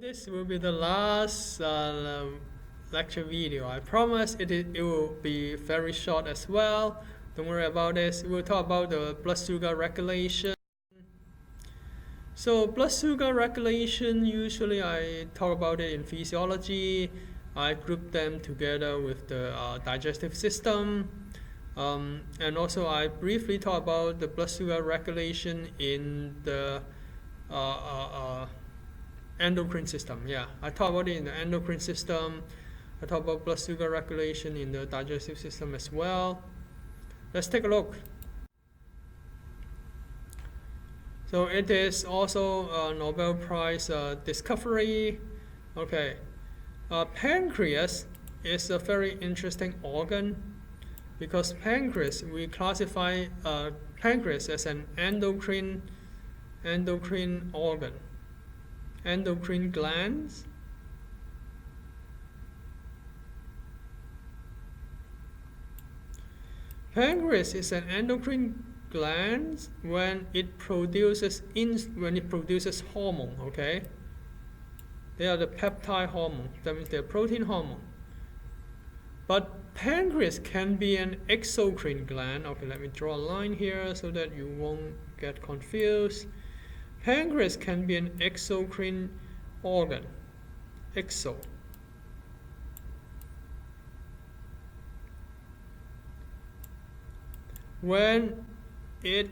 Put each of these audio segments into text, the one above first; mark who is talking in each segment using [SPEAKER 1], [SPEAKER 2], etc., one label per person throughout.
[SPEAKER 1] this will be the last lecture video. I promise it will be very short as well. Don't worry about this. We'll talk about the blood sugar regulation. So blood sugar regulation, usually I talk about it in physiology. I group them together with the digestive system. And also I briefly talk about the blood sugar regulation in the endocrine system. Yeah, I talk about it in the endocrine system. I talk about blood sugar regulation in the digestive system as well. Let's take a look. So it is also a Nobel Prize discovery. Okay, pancreas is a very interesting organ because pancreas, we classify pancreas as an endocrine organ. Endocrine glands. Pancreas is an endocrine gland when it produces hormone. Okay, they are the peptide hormone. That means they're protein hormone. But pancreas can be an exocrine gland. Okay, let me draw a line here so that you won't get confused. Pancreas can be an exocrine organ. Exo. When it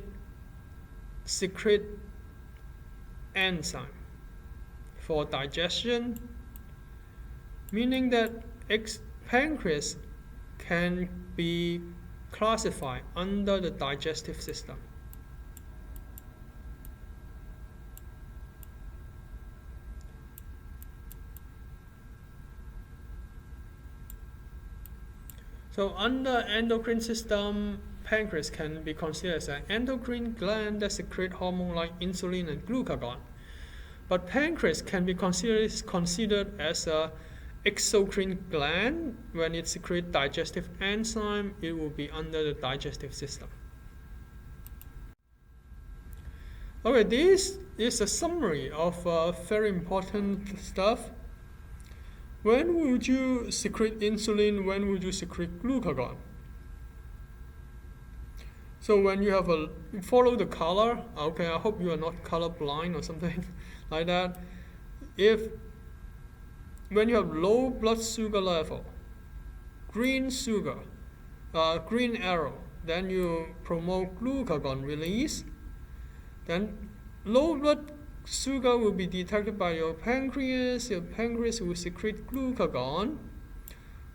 [SPEAKER 1] secretes enzyme for digestion, meaning that pancreas can be classified under the digestive system. So under endocrine system, pancreas can be considered as an endocrine gland that secretes hormones like insulin and glucagon. But pancreas can be considered as an exocrine gland. When it secretes digestive enzyme, it will be under the digestive system. Okay, this is a summary of very important stuff. When would you secrete insulin? When would you secrete glucagon? So when you have follow the color, okay, I hope you are not colorblind or something like that. When you have low blood sugar level, green arrow, then you promote glucagon release. Then low blood sugar will be detected by your pancreas. Your pancreas will secrete glucagon.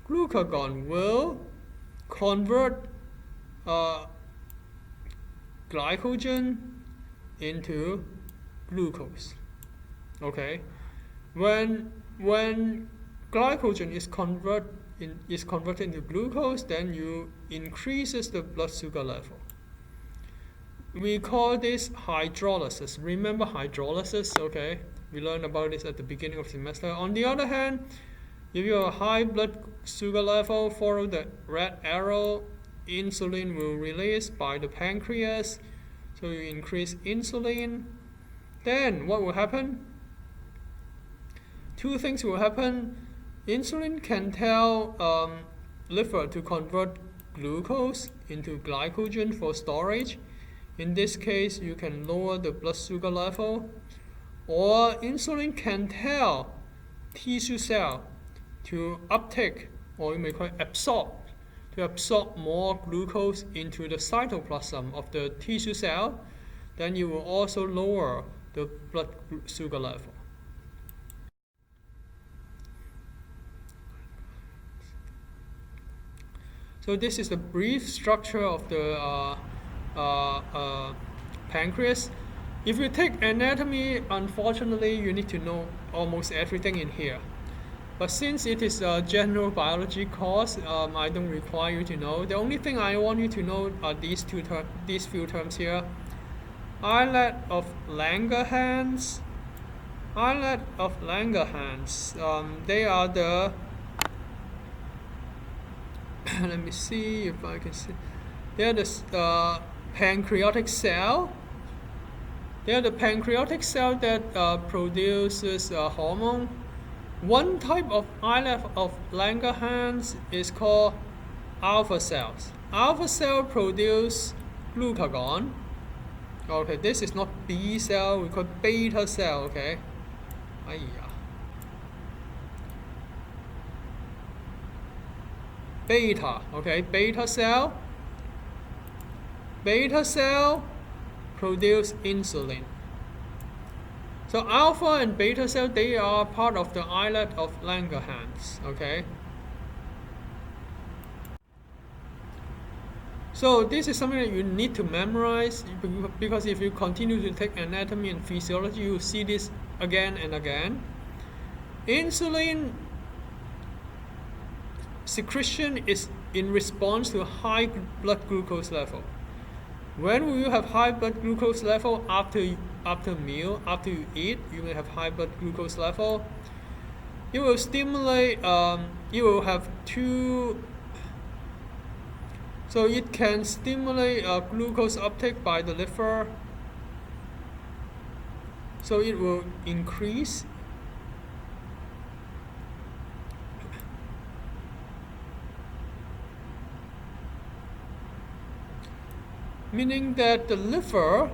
[SPEAKER 1] Glucagon will convert glycogen into glucose. Okay, when glycogen is converted into glucose, then you increases the blood sugar level. We call this hydrolysis. Remember hydrolysis? Okay, we learned about this at the beginning of the semester. On the other hand, if you have a high blood sugar level, follow the red arrow, insulin will release by the pancreas. So you increase insulin. Then what will happen? Two things will happen. Insulin can tell liver to convert glucose into glycogen for storage. In this case, you can lower the blood sugar level. Or insulin can tell tissue cell to uptake, or you may call it absorb more glucose into the cytoplasm of the tissue cell. Then you will also lower the blood sugar level. So this is the brief structure of the pancreas. If you take anatomy, unfortunately, you need to know almost everything in here. But since it is a general biology course, I don't require you to know. The only thing I want you to know are these few terms here. Islet of Langerhans. They are the let me see if I can see. They are the pancreatic cell They are the pancreatic cell that produces a hormone. One type of islet of Langerhans is called alpha cells. Alpha cell produce glucagon. Okay, this is not B cell, we call beta cell, okay? Beta, okay, beta cell produce insulin. So alpha and beta cell, they are part of the islet of Langerhans, okay? So this is something that you need to memorize, because if you continue to take anatomy and physiology, you see this again and again. Insulin secretion is in response to high blood glucose level. When you have high blood glucose level after meal, after you eat, you may have high blood glucose level. It will stimulate. You will have two. So it can stimulate glucose uptake by the liver. So it will increase. Meaning that the liver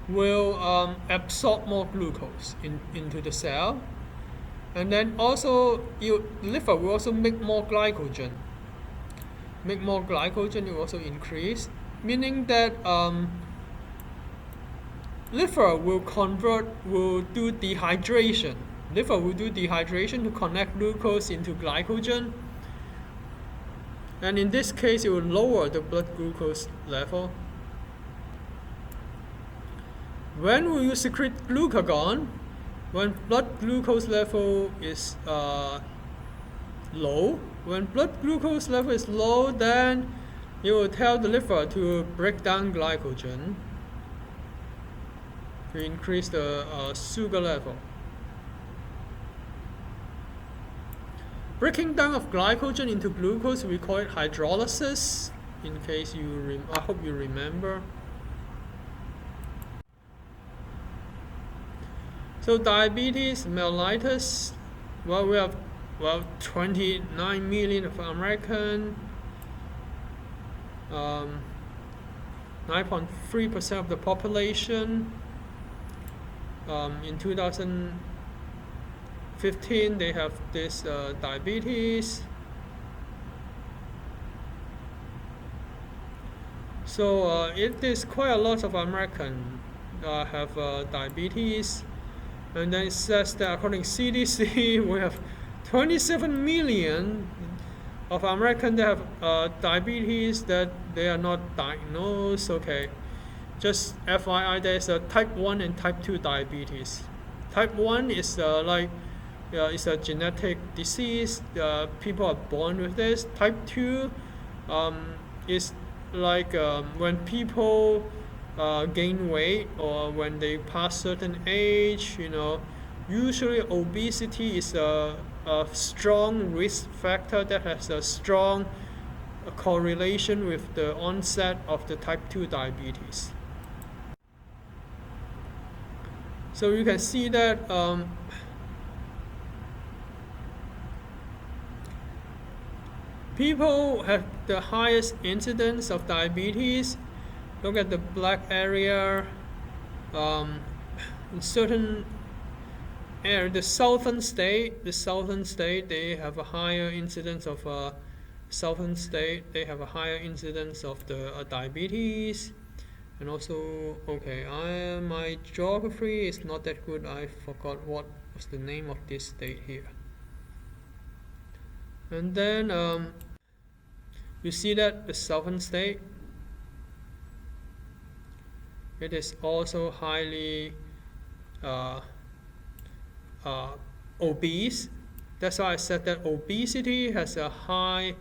[SPEAKER 1] will absorb more glucose into the cell, and then also liver will also make more glycogen. It will also increase, meaning that liver will do dehydration. Liver will do dehydration to connect glucose into glycogen. And in this case, it will lower the blood glucose level. When will you secrete glucagon? When blood glucose level is low. When blood glucose level is low, then it will tell the liver to break down glycogen to increase the sugar level. Breaking down of glycogen into glucose, we call it hydrolysis. In case I hope you remember. So diabetes, mellitus. Well, we have 29 million of American. 9.3% of the population. In 2015, they have this diabetes. So it is quite a lot of Americans have diabetes. And then it says that according to CDC, we have 27 million of Americans that have diabetes that they are not diagnosed. Okay, just FYI, there's a type 1 and type 2 diabetes. Type 1 is it's a genetic disease. People are born with this. Type 2 is like when people gain weight or when they pass certain age, usually obesity is a strong risk factor that has a strong correlation with the onset of the type 2 diabetes. So you can see that people have the highest incidence of diabetes. Look at the black area. In certain area, the southern state, they have a higher incidence of the diabetes. And also, okay, my geography is not that good. I forgot what was the name of this state here. And then you see that the southern state, it is also highly obese. That's why I said that obesity has a high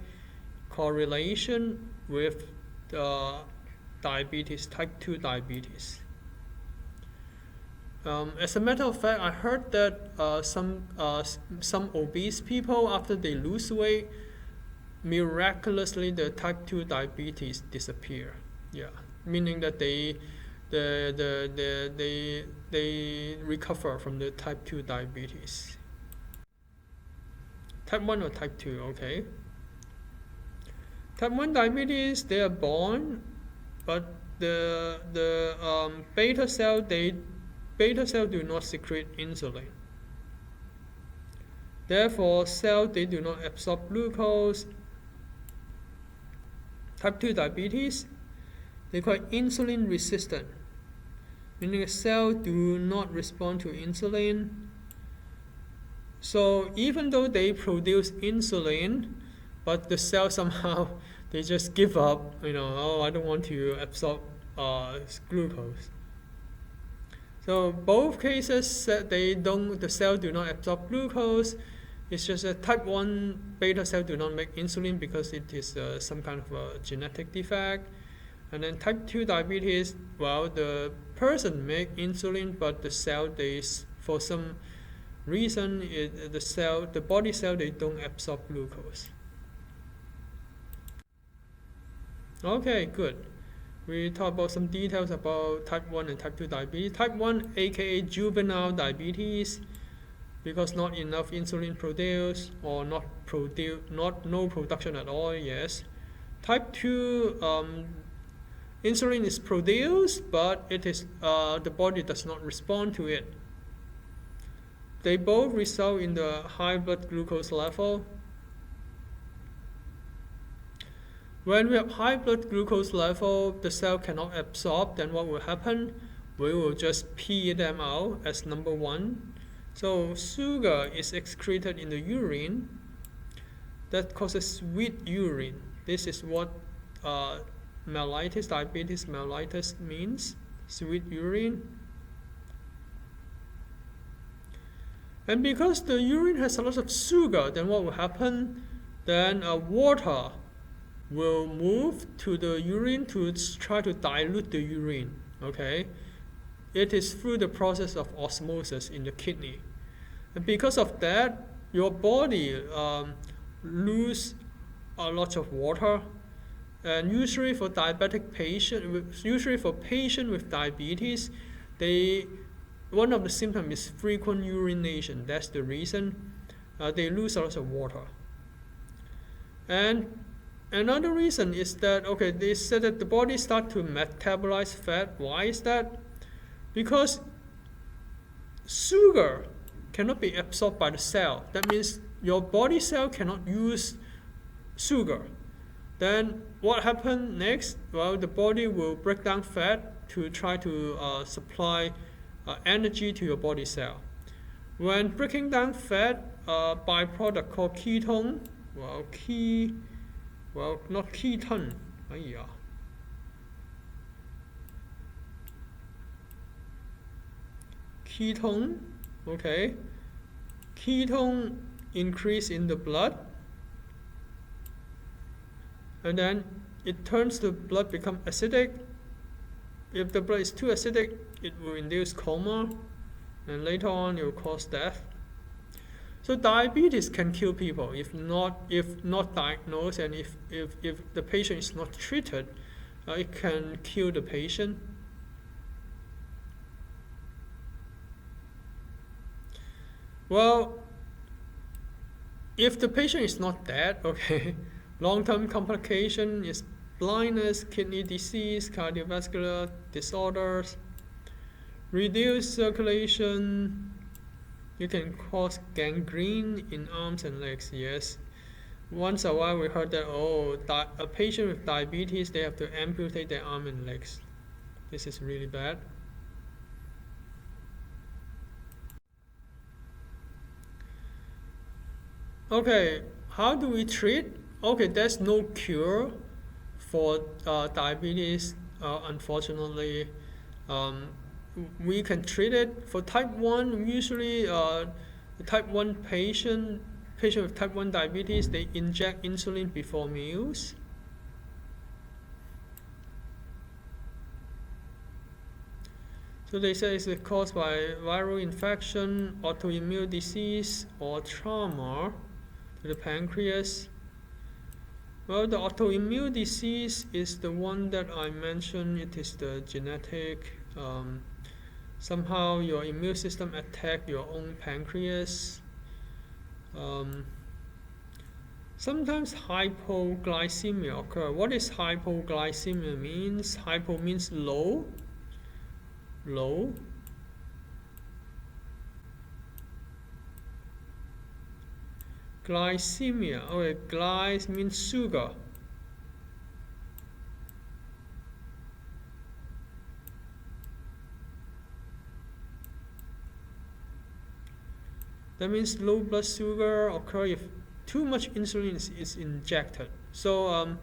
[SPEAKER 1] correlation with the diabetes, type 2 diabetes. As a matter of fact, I heard that some obese people, after they lose weight, miraculously the type 2 diabetes disappear. Yeah, meaning that the they recover from the type 2 diabetes. Type 1 or type 2, okay. Type 1 diabetes, they are born, but the beta cell do not secrete insulin. Therefore, they do not absorb glucose. Type 2 diabetes, they call it insulin resistant, meaning the cell do not respond to insulin. So even though they produce insulin, but the cell somehow they just give up, oh, I don't want to absorb glucose. So both cases the cell do not absorb glucose. It's just a type 1 beta cell do not make insulin because it is some kind of a genetic defect. And then type 2 diabetes, well, the person make insulin, but the cell, for some reason, the body cell, they don't absorb glucose. Okay, good. We talk about some details about type 1 and type 2 diabetes. Type 1, aka juvenile diabetes, because not enough insulin produced or no production at all, yes. Type 2, insulin is produced, but it is the body does not respond to it. They both result in the high blood glucose level. When we have high blood glucose level, the cell cannot absorb, then what will happen? We will just pee them out as number 1. So sugar is excreted in the urine. That causes sweet urine. This is what diabetes mellitus means, sweet urine. And because the urine has a lot of sugar, then what will happen? Then water will move to the urine to try to dilute the urine, okay? It is through the process of osmosis in the kidney. And because of that, your body lose a lot of water. And usually for patient with diabetes, one of the symptoms is frequent urination. That's the reason they lose a lot of water. And another reason is that, okay, they said that the body starts to metabolize fat. Why is that? Because sugar cannot be absorbed by the cell. That means your body cell cannot use sugar. Then what happens next? Well, the body will break down fat to try to supply energy to your body cell. When breaking down fat, a byproduct called ketone, not ketone, ketone, okay. Ketone increase in the blood, and then it turns the blood become acidic. If the blood is too acidic, it will induce coma, and later on it will cause death. So diabetes can kill people if not diagnosed, and if the patient is not treated, it can kill the patient. Well, if the patient is not dead, okay, long-term complication is blindness, kidney disease, cardiovascular disorders, reduced circulation. You can cause gangrene in arms and legs, yes. Once a while we heard that, a patient with diabetes, they have to amputate their arm and legs. This is really bad. Okay, how do we treat? Okay, there's no cure for diabetes, unfortunately. We can treat it. For type 1, usually the type 1 patient with type 1 diabetes, they inject insulin before meals. So they say it's caused by viral infection, autoimmune disease, or trauma to the pancreas. Well, the autoimmune disease is the one that I mentioned. It is the genetic Somehow your immune system attack your own pancreas. Sometimes hypoglycemia occur. What is hypoglycemia means? Hypo means low. Glycemia. Okay, glyce means sugar. That means low blood sugar occur if too much insulin is injected. So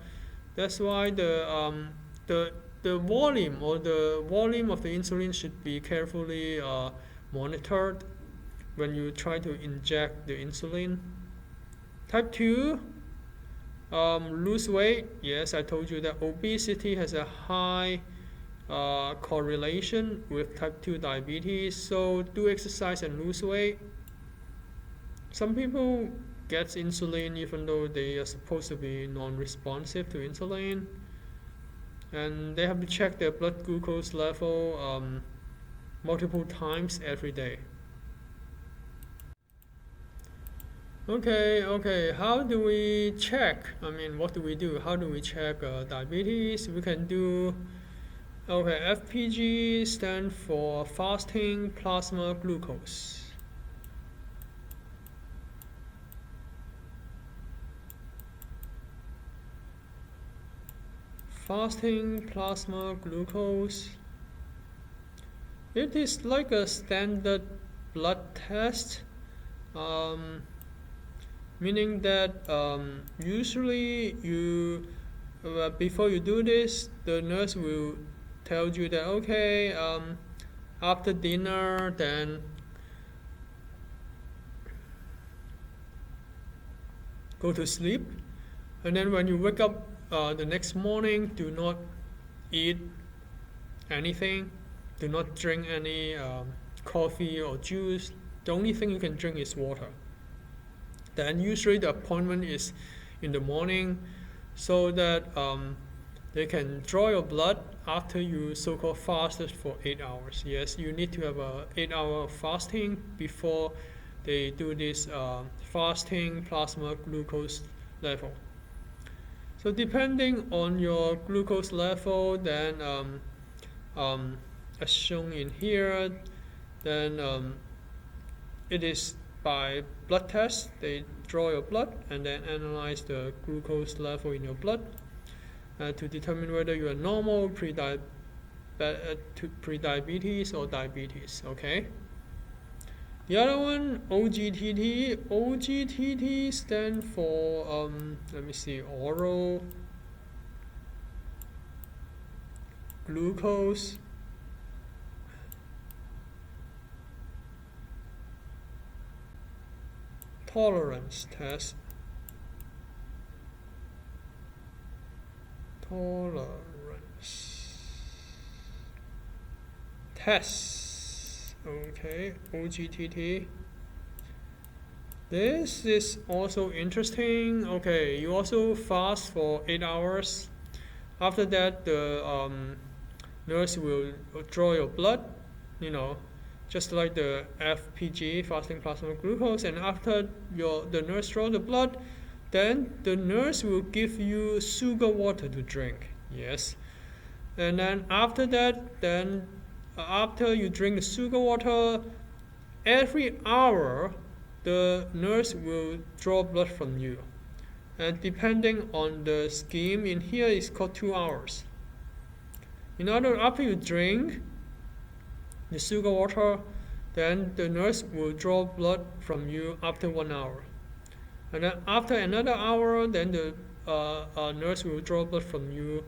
[SPEAKER 1] that's why the volume of the insulin should be carefully monitored when you try to inject the insulin. Type 2, lose weight. Yes, I told you that obesity has a high correlation with type 2 diabetes. So do exercise and lose weight. Some people get insulin even though they are supposed to be non-responsive to insulin, and they have to check their blood glucose level multiple times every day. Okay, how do we check? What do we do? How do we check diabetes? We can do, FPG stands for fasting plasma glucose. Fasting plasma glucose. It is like a standard blood test, meaning that usually you before you do this, the nurse will tell you that after dinner, then go to sleep, and then when you wake up the next morning, do not eat anything, do not drink any coffee or juice. The only thing you can drink is water. Then usually the appointment is in the morning, so that they can draw your blood after you so-called fasted for 8 hours. Yes, you need to have a 8-hour fasting before they do this fasting plasma glucose level. So depending on your glucose level, then as shown in here, then it is by blood test. They draw your blood and then analyze the glucose level in your blood to determine whether you are normal, pre-diabetes or diabetes. Okay. The other one, OGTT. OGTT stands for oral glucose tolerance test. Okay, OGTT. This is also interesting. Okay, you also fast for 8 hours. After that, the nurse will draw your blood, just like the FPG, fasting plasma glucose. And after the nurse draw the blood, then the nurse will give you sugar water to drink. Yes. And then after that, after you drink the sugar water, every hour the nurse will draw blood from you. And depending on the scheme, in here it's called 2 hours. After you drink the sugar water, then the nurse will draw blood from you after 1 hour. And then after another hour, then the nurse will draw blood from you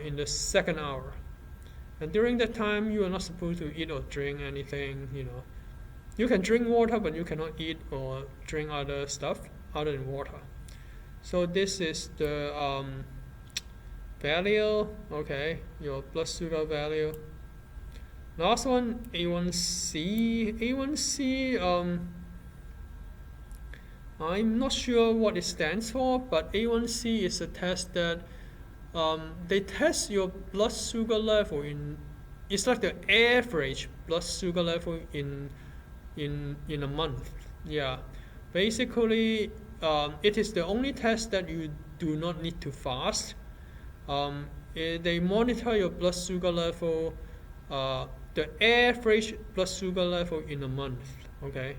[SPEAKER 1] in the second hour. And during that time, you are not supposed to eat or drink anything, You can drink water, but you cannot eat or drink other stuff other than water. So this is the value, your blood sugar value. Last one, A1C. A1C, I'm not sure what it stands for, but A1C is a test that they test your blood sugar level in it's like the average blood sugar level in a month. Yeah, basically, it is the only test that you do not need to fast. They monitor your blood sugar level, the average blood sugar level in a month. Okay,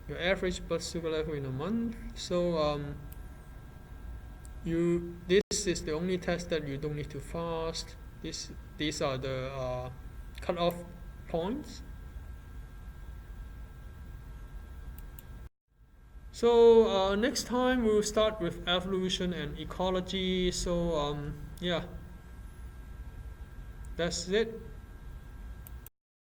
[SPEAKER 1] your average blood sugar level in a month. So this is the only test that you don't need to fast. These are the cutoff points. So next time we'll start with evolution and ecology. So yeah, that's it.